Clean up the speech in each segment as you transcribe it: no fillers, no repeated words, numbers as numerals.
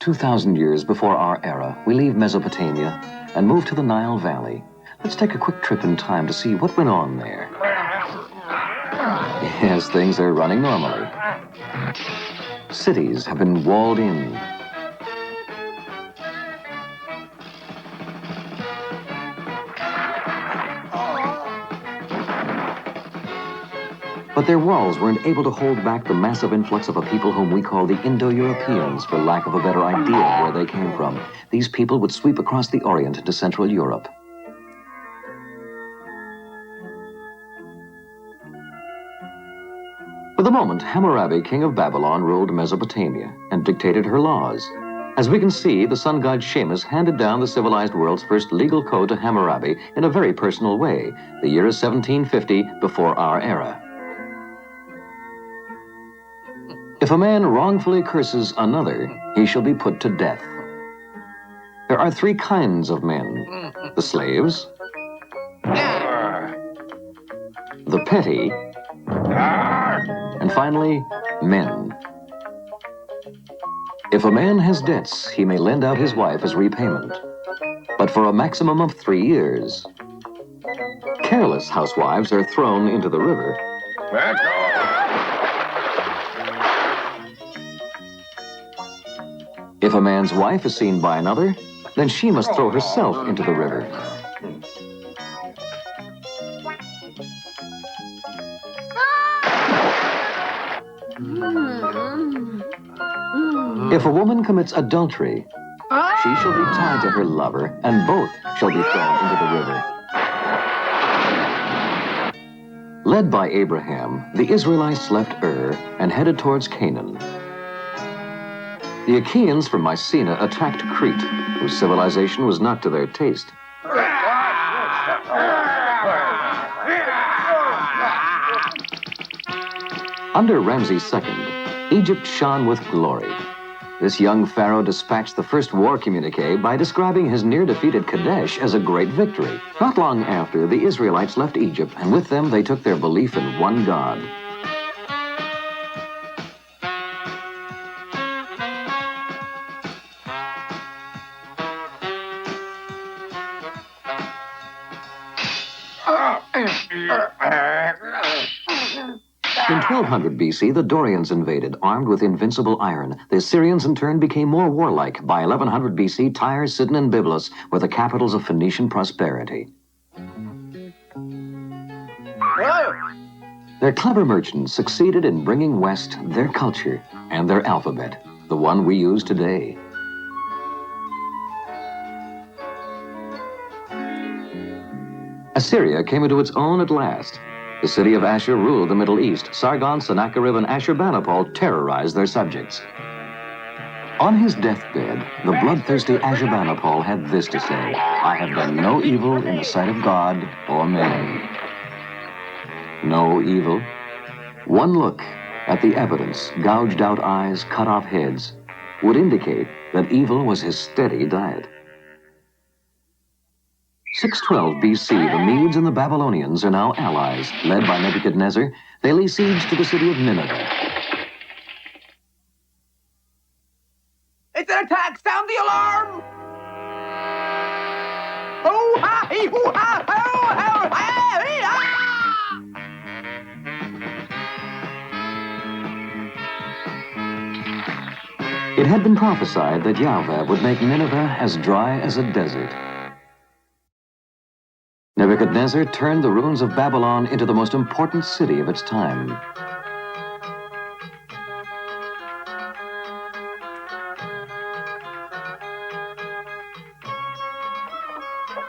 2,000 years before our era, we leave Mesopotamia and move to the Nile Valley. Let's take a quick trip in time to see what went on there. Yes, things are running normally. Cities have been walled in. But their walls weren't able to hold back the massive influx of a people whom we call the Indo-Europeans, for lack of a better idea of where they came from. These people would sweep across the Orient into Central Europe. For the moment, Hamurabi, king of Babylon, ruled Mesopotamia and dictated her laws. As we can see, the sun god Shemus handed down the civilized world's first legal code to Hamurabi in a very personal way. The year is 1750 before our era. If a man wrongfully curses another, he shall be put to death. There are three kinds of men: the slaves, the petty, and finally, men. If a man has debts, he may lend out his wife as repayment, but for a maximum of 3 years. Careless housewives are thrown into the river. Let's go. If a man's wife is seen by another, then she must throw herself into the river. If a woman commits adultery, she shall be tied to her lover, and both shall be thrown into the river. Led by Abraham, the Israelites left Ur and headed towards Canaan. The Achaeans from Mycenae attacked Crete, whose civilization was not to their taste. Under Ramses II, Egypt shone with glory. This young pharaoh dispatched the first war communique by describing his near-defeated Kadesh as a great victory. Not long after, the Israelites left Egypt, and with them they took their belief in one God. In 1200 BC, the Dorians invaded, armed with invincible iron. The Assyrians, in turn, became more warlike. By 1100 BC, Tyre, Sidon, and Byblos were the capitals of Phoenician prosperity. Their clever merchants succeeded in bringing west their culture and their alphabet, the one we use today. Assyria came into its own at last. The city of Ashur ruled the Middle East. Sargon, Sennacherib, and Ashurbanipal terrorized their subjects. On his deathbed, the bloodthirsty Ashurbanipal had this to say: "I have done no evil in the sight of God or man." No evil. One look at the evidence, gouged out eyes, cut off heads, would indicate that evil was his steady diet. 612 BC, the Medes and the Babylonians are now allies. Led by Nebuchadnezzar, they lay siege to the city of Nineveh. It's an attack! Sound the alarm! Oh, ha, hee, hoo, ha, ho, ho, ha, hee, ha! It had been prophesied that Yahweh would make Nineveh as dry as a desert. Nebuchadnezzar turned the ruins of Babylon into the most important city of its time.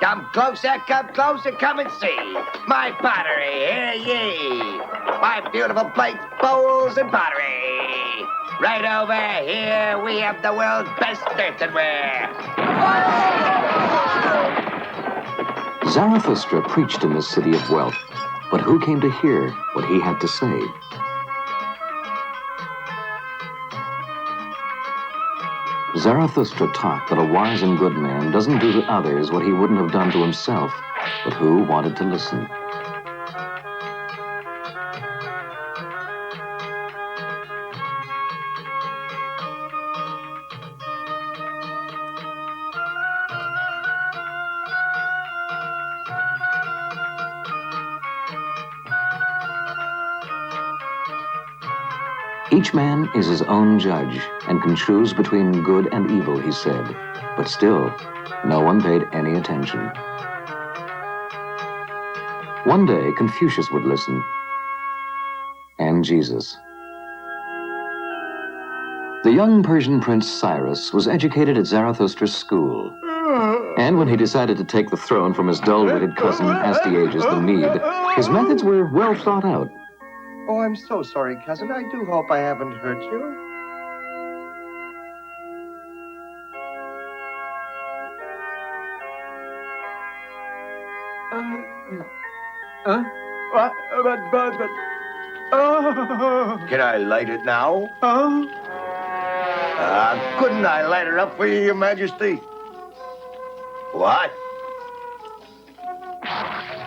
Come closer, come and see my pottery, hear ye. My beautiful plates, bowls, and pottery. Right over here, we have the world's best earthenware. Zarathoustra preached in this city of wealth, but who came to hear what he had to say? Zarathoustra taught that a wise and good man doesn't do to others what he wouldn't have done to himself, but who wanted to listen? Each man is his own judge and can choose between good and evil, he said. But still, no one paid any attention. One day, Confucius would listen, and Jesus. The young Persian prince Cyrus was educated at Zarathustra's school. And when he decided to take the throne from his dull-witted cousin Astyages the Mede, his methods were well thought out. Oh, I'm so sorry, cousin. I do hope I haven't hurt you. Can I light it now? Couldn't I light it up for you, Your Majesty? What?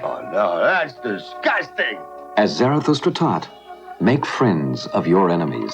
Oh, no, that's disgusting. As Zarathustra taught, make friends of your enemies.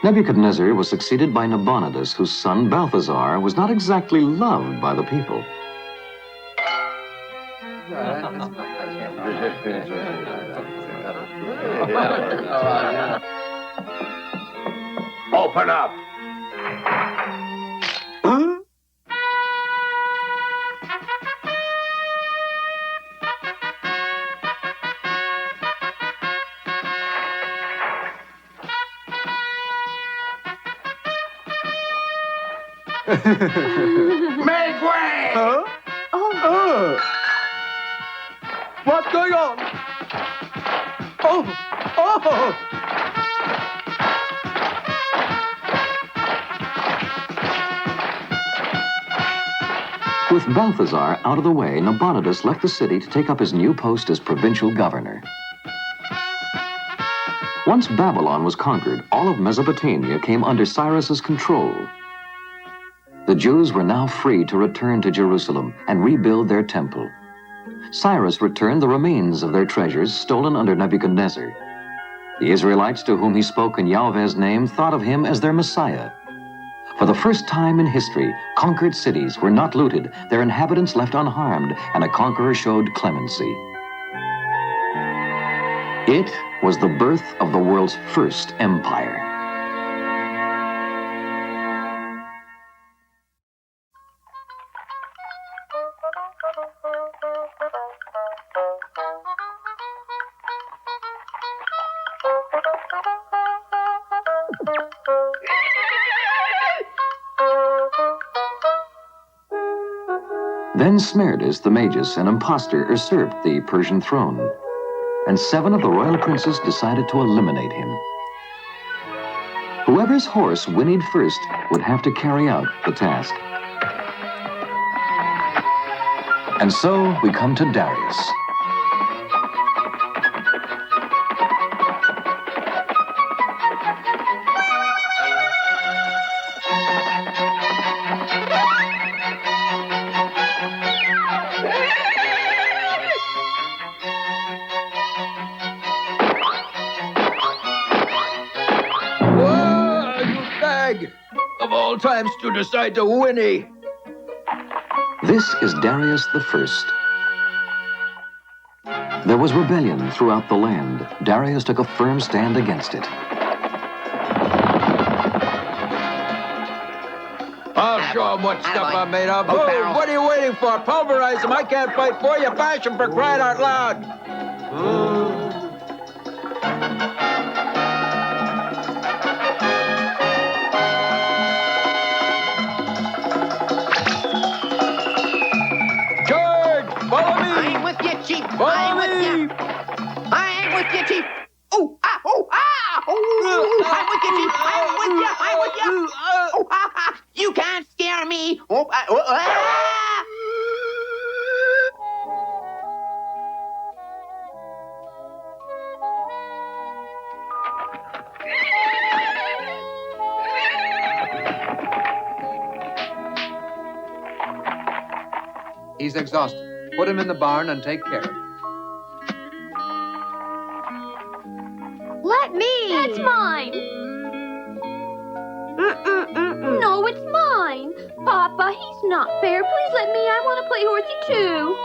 Nebuchadnezzar was succeeded by Nabonidus, whose son Balthazar was not exactly loved by the people. Open up. Make way! Huh? Oh. What's going on? Oh! Oh! With Balthazar out of the way, Nabonidus left the city to take up his new post as provincial governor. Once Babylon was conquered, all of Mesopotamia came under Cyrus's control. The Jews were now free to return to Jerusalem and rebuild their temple. Cyrus returned the remains of their treasures stolen under Nebuchadnezzar. The Israelites to whom he spoke in Yahweh's name thought of him as their Messiah. For the first time in history, conquered cities were not looted, their inhabitants left unharmed, and a conqueror showed clemency. It was the birth of the world's first empire. Then Smerdis the Magus, an impostor, usurped the Persian throne, and 7 of the royal princes decided to eliminate him. Whoever's horse whinnied first would have to carry out the task. And so we come to Darius. Of all times to decide to whinny. This is Darius the First. There was rebellion throughout the land. Darius took a firm stand against it. I'll show 'em what stuff I'm made of. Oh, what are you waiting for? Pulverize them. I can't fight for you. Bash them for crying out loud. Follow me! I'm with you, Chief. Follow I'm with me! you. I'm with you, Chief. Oh, ah, oh, ah, oh, I'm with you, Chief. I'm with you. I'm with you. Oh, ha, ha. You can't scare me. Oh, ah, oh, ah. He's exhausted. Put him in the barn and take care of him. Let me! That's mine! No, No, it's mine. Papa, he's not fair. Please let me. I want to play horsey, too.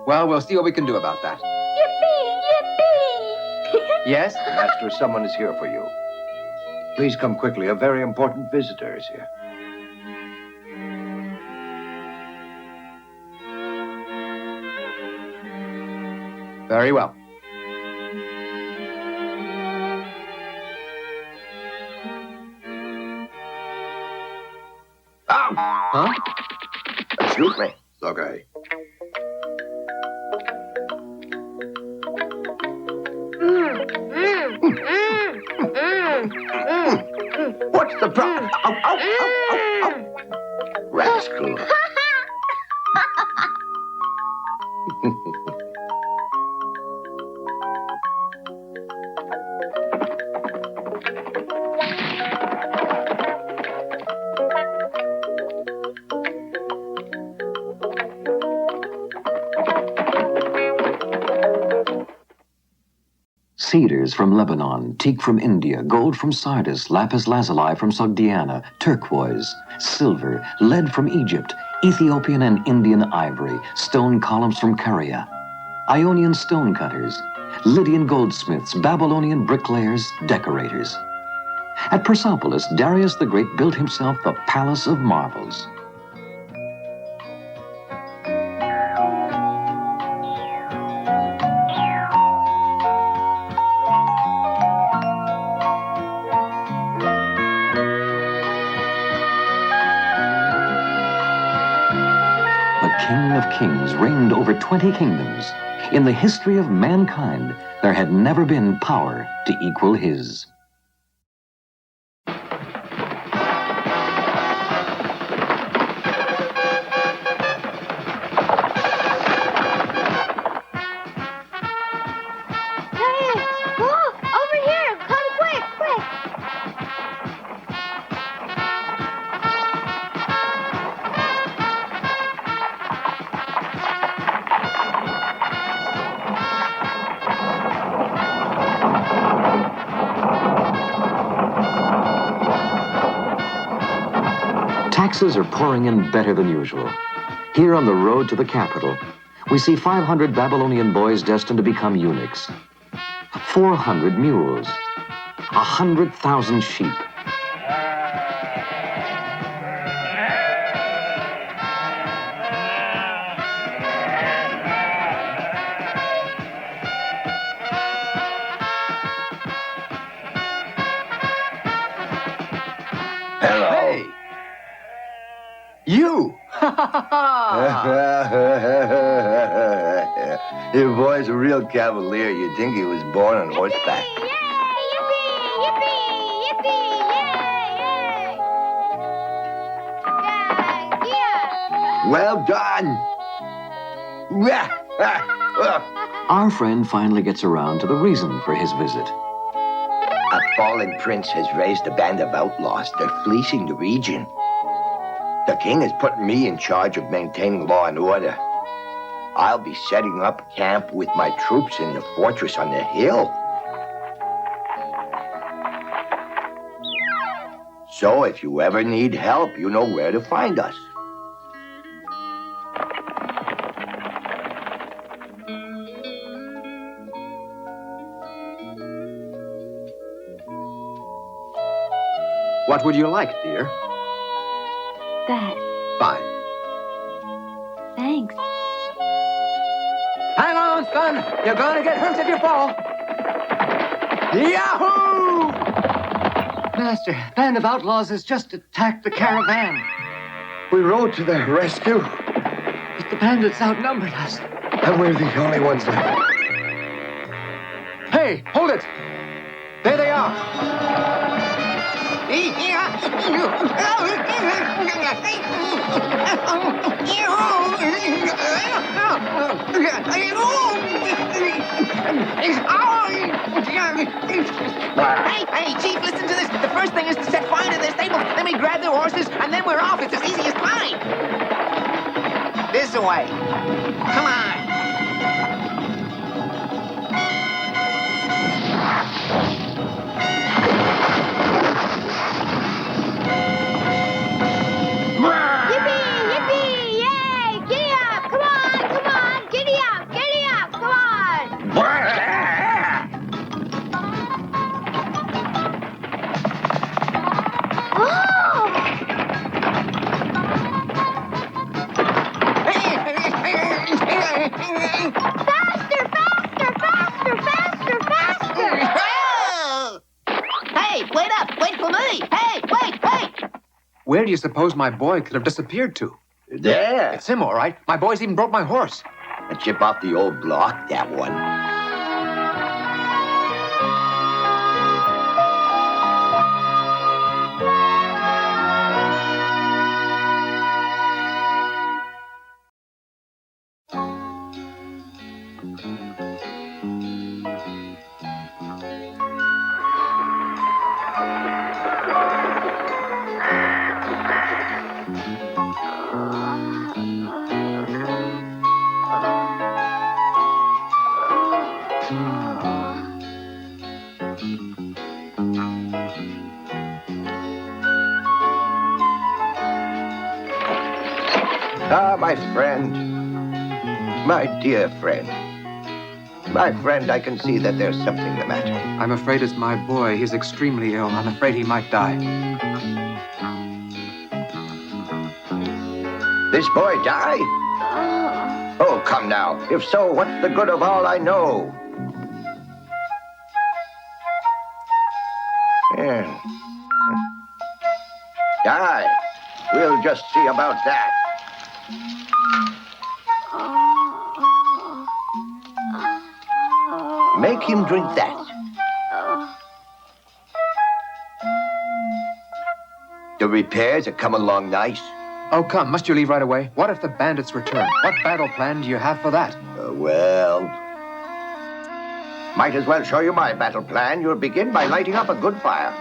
Well, we'll see what we can do about that. Yippee! Yippee! Yes, Master, someone is here for you. Please come quickly. A very important visitor is here. Very well. Oh! Huh? Excuse me. Okay. What's the problem? Ow, ow, ow, ow, ow. Rascal. Cedars from Lebanon, teak from India, gold from Sardis, lapis lazuli from Sogdiana, turquoise, silver, lead from Egypt, Ethiopian and Indian ivory, stone columns from Caria, Ionian stone cutters, Lydian goldsmiths, Babylonian bricklayers, decorators. At Persepolis, Darius the Great built himself the Palace of Marvels. King of Kings reigned over 20 kingdoms. In the history of mankind, there had never been power to equal his. Hey! Oh, over here! Come quick, quick! Taxes are pouring in better than usual. Here on the road to the capital, we see 500 Babylonian boys destined to become eunuchs, 400 mules, 100,000 sheep. Hello. Hey! You! Your boy's a real cavalier. You'd think he was born on horseback. Yay! Yippee! Yippee! Yippee! Yay! Yeah! Well done. Our friend finally gets around to the reason for his visit. A fallen prince has raised a band of outlaws. They're fleecing the region. The king has put me in charge of maintaining law and order. I'll be setting up camp with my troops in the fortress on the hill. So if you ever need help, you know where to find us. What would you like, dear? That. Fine. Thanks. Hang on, son! You're gonna get hurt if you fall! Yahoo! Master, band of outlaws has just attacked the caravan. We rode to their rescue, But the bandits outnumbered us. and we're the only ones left. Hey, hold it! There they are! Hey, Chief, listen to this. The first thing is to set fire to their stables. Then we grab their horses, and then we're off. It's as easy as pie. This way. Come on. Where do you suppose my boy could have disappeared to? There. It's him, all right. My boy's even broke my horse. A chip off the old block, that one. Ah, my friend. My dear friend. My friend, I can see that there's something the matter. I'm afraid it's my boy. He's extremely ill. I'm afraid he might die. This boy die? Oh, come now. If so, what's the good of all I know? Yeah. Die. We'll just see about that. Make him drink that. The repairs are coming along nice. Oh, come. Must you leave right away? What if the bandits return? What battle plan do you have for that? Well, might as well show you my battle plan. You'll begin by lighting up a good fire.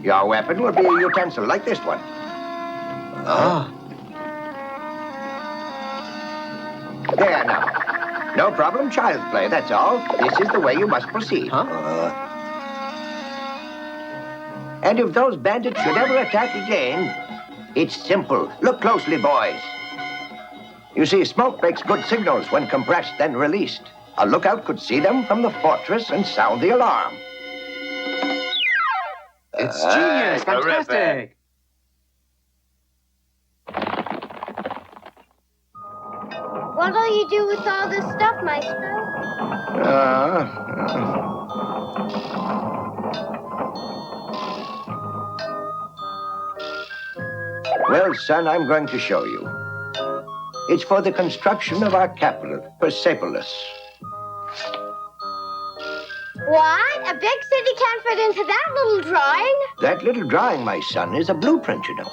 Your weapon will be a utensil like this one. There now. No problem, child's play, that's all. This is the way you must proceed. And if those bandits should ever attack again, it's simple. Look closely, boys. You see, smoke makes good signals when compressed and released. A lookout could see them from the fortress and sound the alarm. It's genius. Fantastic. What'll you do with all this stuff, Maestro? Well, son, I'm going to show you. It's for the construction of our capital, Peripulus. What? A big city can't fit into that little drawing? That little drawing, my son, is a blueprint, you know.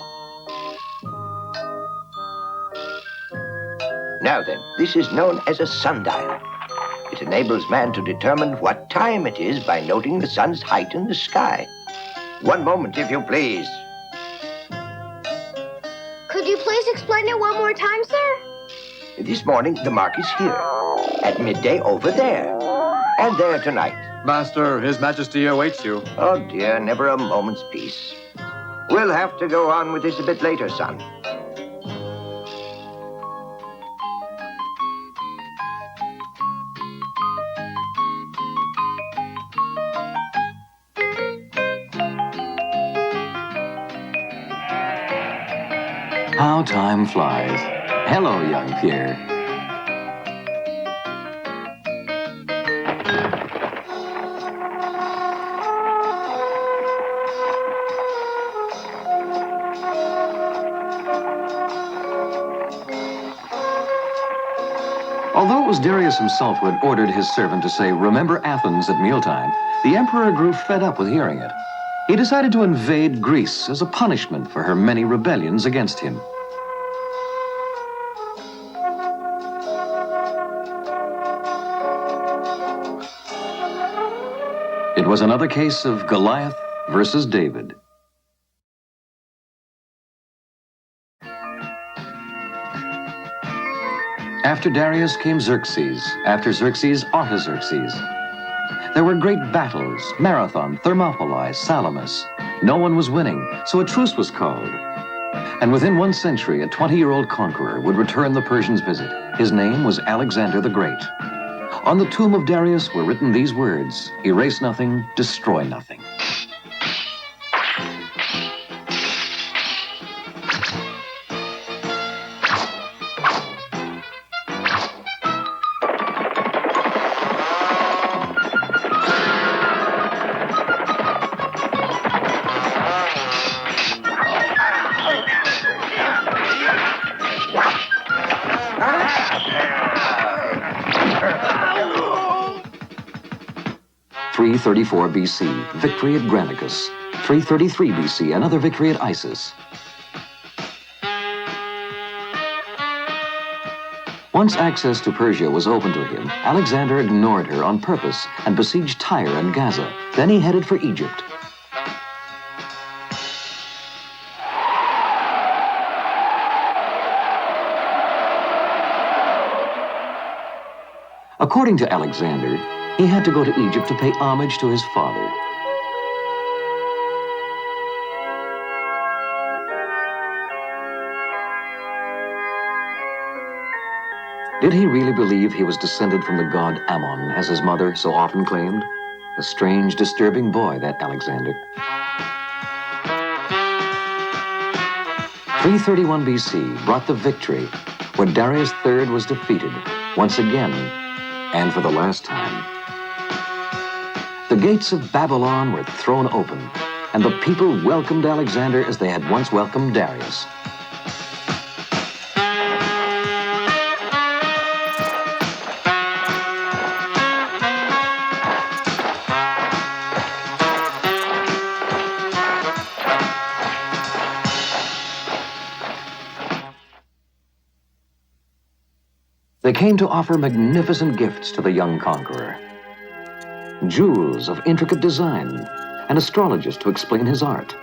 Now then, this is known as a sundial. It enables man to determine what time it is by noting the sun's height in the sky. One moment, if you please. Could you please explain it one more time, sir? This morning, the mark is here. At midday, over there. And there tonight. Master, His Majesty awaits you. Oh, dear, never a moment's peace. We'll have to go on with this a bit later, son. How time flies. Hello, young Pierre. Although it was Darius himself who had ordered his servant to say, "Remember Athens" at mealtime, the emperor grew fed up with hearing it. He decided to invade Greece as a punishment for her many rebellions against him. It was another case of Goliath versus David. After Darius came Xerxes. After Xerxes, Artaxerxes. There were great battles, Marathon, Thermopylae, Salamis. No one was winning, so a truce was called. And within 1 century, a 20-year-old conqueror would return the Persians' visit. His name was Alexander the Great. On the tomb of Darius were written these words: "Erase nothing, destroy nothing." 334 BC, victory at Granicus. 333 BC, another victory at Issus. Once access to Persia was open to him, Alexander ignored her on purpose and besieged Tyre and Gaza. Then he headed for Egypt. According to Alexander, he had to go to Egypt to pay homage to his father. Did he really believe he was descended from the god Ammon, as his mother so often claimed? A strange, disturbing boy, that Alexander. 331 BC brought the victory, when Darius III was defeated, once again, and for the last time. The gates of Babylon were thrown open, and the people welcomed Alexander as they had once welcomed Darius. They came to offer magnificent gifts to the young conqueror. Jewels of intricate design, and astrologers to explain his art.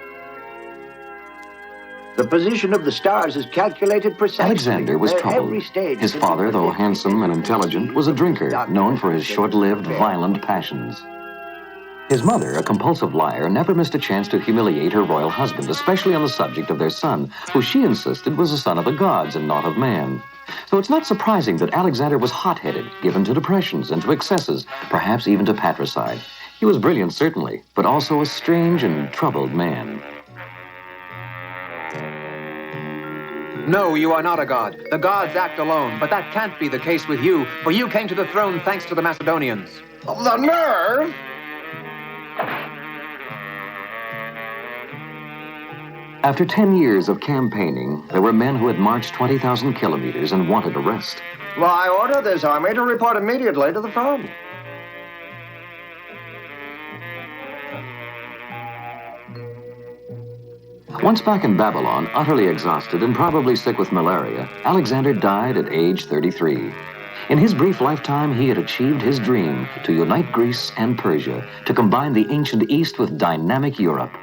The position of the stars is calculated precisely. Alexander was troubled. His father, though handsome and intelligent, was a drinker, known for his short-lived, violent passions. His mother, a compulsive liar, never missed a chance to humiliate her royal husband, especially on the subject of their son, who she insisted was a son of the gods and not of man. So it's not surprising that Alexander was hot-headed, given to depressions and to excesses, perhaps even to patricide. He was brilliant, certainly, but also a strange and troubled man. No, you are not a god. The gods act alone, but that can't be the case with you, for you came to the throne thanks to the Macedonians. The nerve! After 10 years of campaigning, there were men who had marched 20,000 kilometers and wanted a rest. Well, I order this army to report immediately to the front. Once back in Babylon, utterly exhausted and probably sick with malaria, Alexander died at age 33. In his brief lifetime, he had achieved his dream to unite Greece and Persia, to combine the ancient East with dynamic Europe.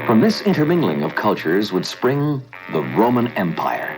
From this intermingling of cultures would spring the Roman Empire.